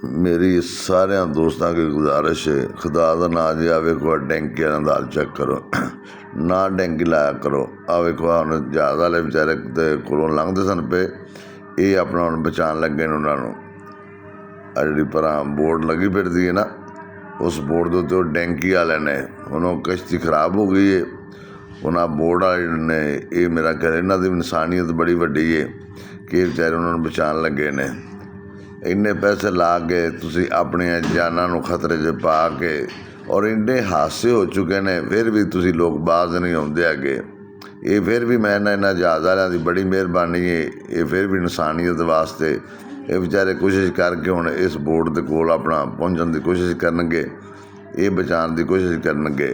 मेरी सारे दोस्तों की गुजारिश है, खुदा का ना जी आ वेखो डैंकी वाला दाल चेक करो ना डैंकी लाया करो। आ वेखो हम जहाज वाले बेचारे कोलों लंघते सन पे ये अपना हम बचान लगे ने उन्होंने। आ जी पर बोर्ड लगी फिरती है ना, उस बोर्ड के उत्ते डैंकी वाले ने उन्होंने किश्ती खराब हो गई है। उन्होंने बोर्ड वाले ने ये मेरा ख्याल इन्हों की इंसानियत बड़ी वड्डी है कि बेचारे उन्होंने बचान लगे ने। इन्ने पैसे ला के तुसी अपनी जाना नूं खतरे च पा के और इन्ने हादसे हो चुके ने फिर भी तुसी लोग बाज नहीं आउंदे हैगे। ये फिर भी मैं इन्हां जहाज़ वालियां दी बड़ी मेहरबानी है, ये फिर भी इंसानियत वास्ते ये बेचारे कोशिश करके हुण इस बोट दे कोल अपना पहुंचण दी कोशिश करनगे, ये बचाने की कोशिश करनगे।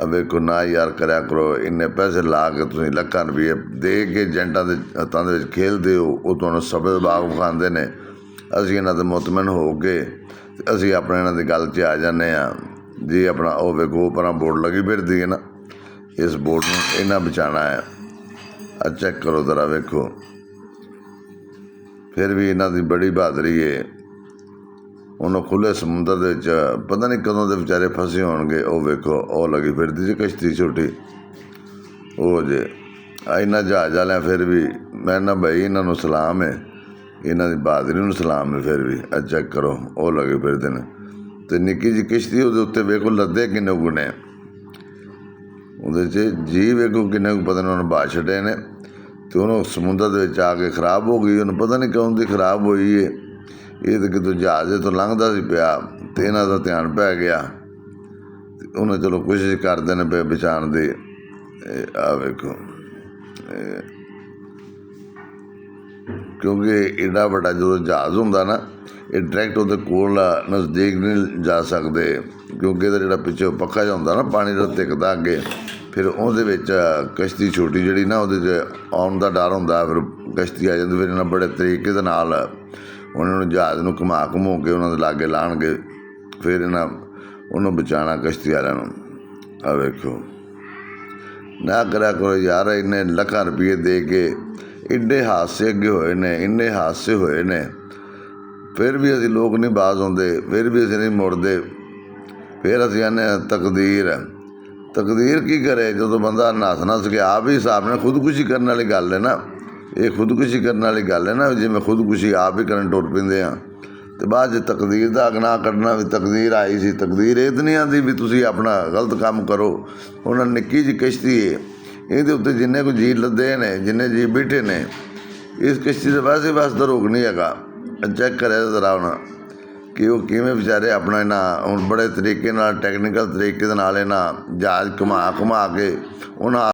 अब वेखो ना यार करया करो, इन्ने पैसे ला के तुसीं लखां रुपये दे के एजेंटां दे हत्थां दे विच खेलदे हो, वो तुहानूं सबद बाग विखांदे ने। असीं इन्हां ते मुतमन हो के असीं अपने इन्हां दी गल च आ जाने जी। अपना वो वेखो परां बोट लगी फिरदी है ना, इस बोट नूं इन्हां बचाना है। चेक करो जरा वेखो, फिर भी इन्हां दी बड़ी बहादरी है। उन्होंने खुले समुद्र दे विच पता नहीं कदों दे बेचारे फसे होणगे। वो वेखो वो लगी फिरदी जी किश्ती छोटी वो जे। इन्हां जहाज़ वालियां फिर भी मैं ना भाई इन्हों सलाम है, इन्हां दी बहादरी नूं सलाम है। फिर भी चेक करो वो लगे फिरदे ने ते निक्की जी किश्ती उहदे उत्ते वेखो लद्दे किन्ने गुने उहदे च जी वेखो किन्ने पता नहीं उन्होंने बहा छड्डे ने ते उन्होंने समुद्र दे विच आके खराब हो गई। उन्हें पता नहीं कदों दी खराब होई है। ये तो कितों जहाज़ तो लंघदा सी पिया ते इन्हां दा ध्यान पै गया। उन्हें चलो कोशिश करदे ने पे बचाण दी। आ वेखो क्योंकि एडा वड्डा जो जहाज़ हुंदा ना, ये डायरैक्ट उहदे कोल नज़दीक नहीं जा सकते क्योंकि इहदा जिहड़ा पिच्छे पक्का जिहा हुंदा ना पानी दा धिकदा अगे, फिर उहदे विच किश्ती छोटी जिहड़ी ना उहदे च आउण दा डर हुंदा। फिर किश्ती आ जांदी, फिर इन्हां बड़े तरीके दे नाल उन्होंने जहाज़ नूं घुमा घुमू के उन्होंने लागे लाणगे, फिर इन्हां उन्होंने बचाना किश्ती वालियां नूं। आ वेखो ना करा करो यार, इन्ने लखां रुपये दे के इन्ने हादसे अगे होए ने, इन्ने हादसे होए ने, फिर भी असीं लोग नहीं बाज आउंदे, फिर भी असीं नहीं मुड़दे। फिर असीं आने तकदीर तकदीर की करे जो बंदा नस के आप ही हिसाब ने खुदकुशी करने वाली गल है ना। ये खुदकुशी करने वाली गल है ना, जिवें खुदकुशी आप ही करन टुर पैंदे आ ते बाद च तकदीर दा गनाह कड्ढना भी तकदीर आई सी। तकदीर ये तो नहीं आती भी तुसीं अपना गलत काम करो। उन्हें निक्की जी किश्ती है, ये उत्ते जिन्ने कोई जी लद्दे ने, जिन्ने जी बैठे ने, इस किश्ती से वैसे वास्ते रोक नहीं हैगा। चेक करे जरा हुण कि वो किवें बेचारे अपना इन्हां हुण बड़े तरीके नाल टैक्नीकल तरीके दे नाल इन्हां जहाज़ घुमा घुमा के उन्हां